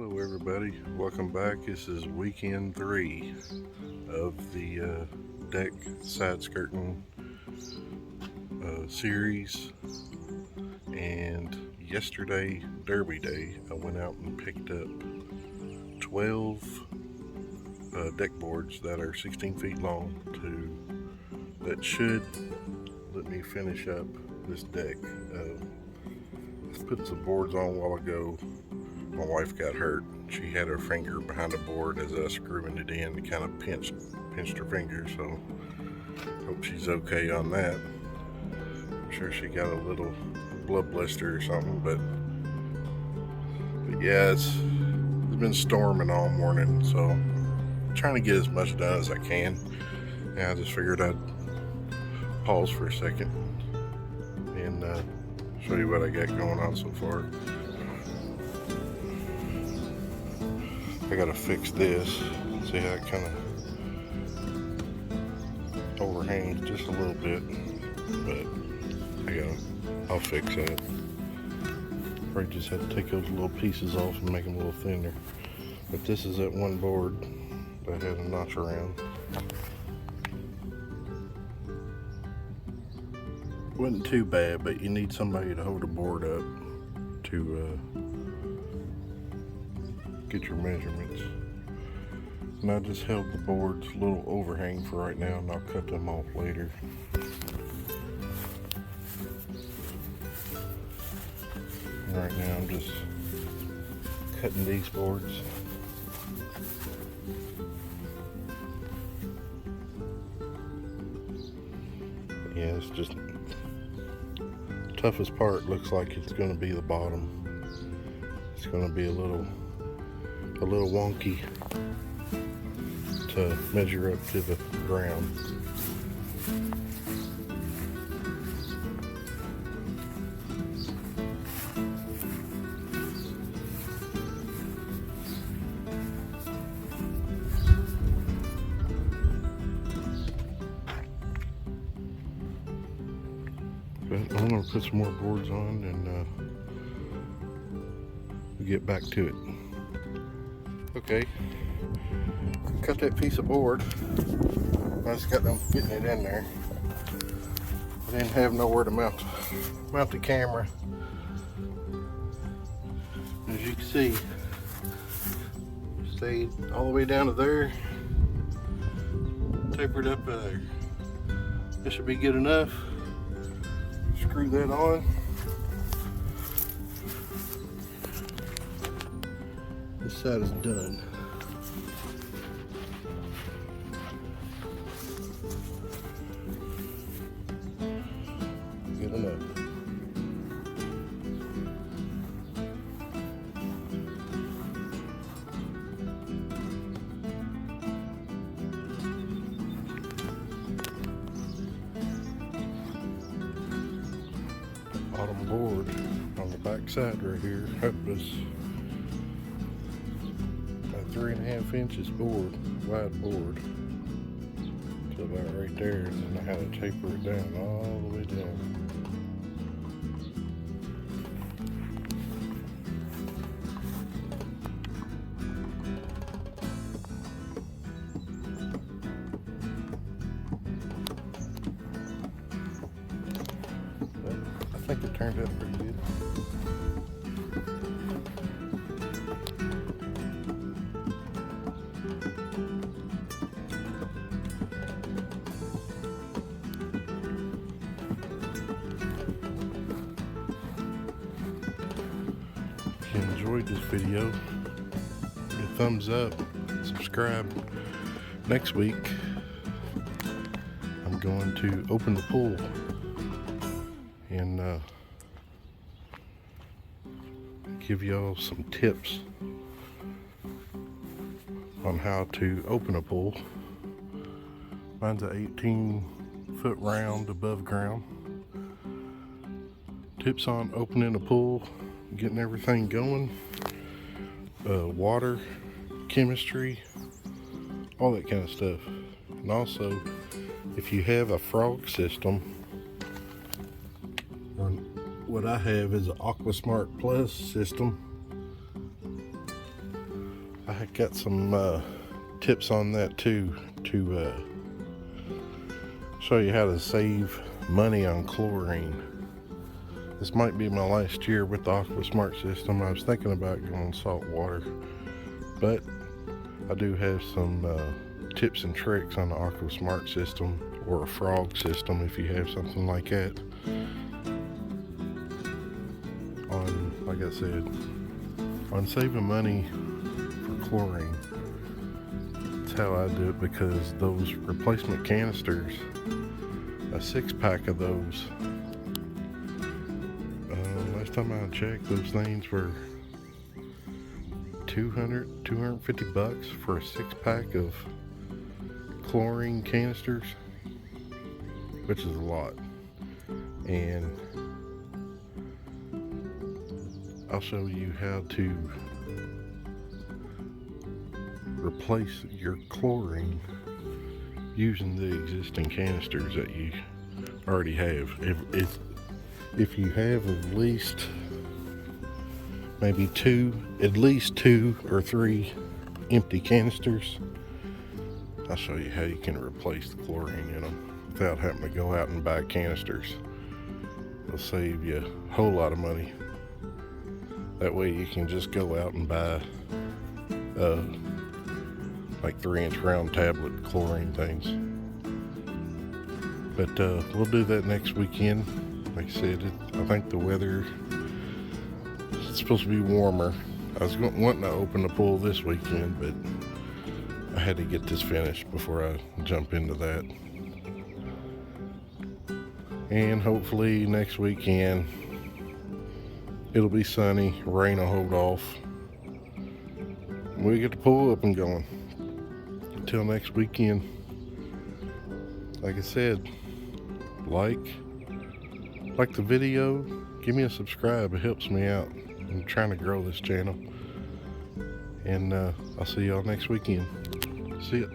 Hello everybody, welcome back. This is weekend 3 of the deck side skirting series, and yesterday, Derby Day, I went out and picked up 12 deck boards that are 16 feet long that should let me finish up this deck. I put some boards on a while ago. My wife got hurt. She had her finger behind the board as I was screwing it in. It kind of pinched her finger, so hope she's okay on that. I'm sure she got a little blood blister or something, but yeah, it's been storming all morning, so I'm trying to get as much done as I can. And I just figured I'd pause for a second and show you what I got going on so far. I gotta fix this. See how it kind of overhangs just a little bit, but I'll fix that. Probably just had to take those little pieces off and make them a little thinner. But this is that one board that had a notch around. Wasn't too bad, but you need somebody to hold the board up to get your measurements. And I just held the boards a little overhang for right now, and I'll cut them off later. And right now I'm just cutting these boards. Yeah, it's just the toughest part. Looks like it's going to be the bottom. It's going to be a little wonky to measure up to the ground. But I'm going to put some more boards on and we'll get back to it. Okay, cut that piece of board. I just got them getting it in there. I didn't have nowhere to mount the camera. As you can see, stayed all the way down to there, tapered up there. This should be good enough. Screw that on. This side is done. Good enough. Bottom board on the back side right here. That was 3.5 inches wide board to about right there, and then I had to taper it down all the way down. But I think it turned out pretty good. If you enjoyed this video, give it a thumbs up, subscribe. Next week, I'm going to open the pool and give y'all some tips on how to open a pool. Mine's an 18-foot round above ground. Tips on opening a pool, getting everything going, water, chemistry, all that kind of stuff. And also, if you have a frog system, or what I have is an AquaSmart Plus system, I got some tips on that too, to show you how to save money on chlorine. This might be my last year with the AquaSmart system. I was thinking about going salt water, but I do have some tips and tricks on the AquaSmart system, or a frog system if you have something like that. On, like I said, on saving money for chlorine. That's how I do it, because those replacement canisters, a 6-pack of those, last time I checked, those things were $250 for a 6-pack of chlorine canisters, which is a lot. And I'll show you how to replace your chlorine using the existing canisters that you already have. If you have at least maybe at least two or three empty canisters, I'll show you how you can replace the chlorine in them without having to go out and buy canisters. It'll save you a whole lot of money. That way you can just go out and buy like 3-inch round tablet chlorine things. But we'll do that next weekend. Like I said, I think the weather is supposed to be warmer. I was wanting to open the pool this weekend, but I had to get this finished before I jump into that. And hopefully next weekend it'll be sunny, rain will hold off. We get the pool up and going. Until next weekend, like I said, like the video, give me a subscribe, it helps me out. I'm trying to grow this channel. And I'll see y'all next weekend. See ya.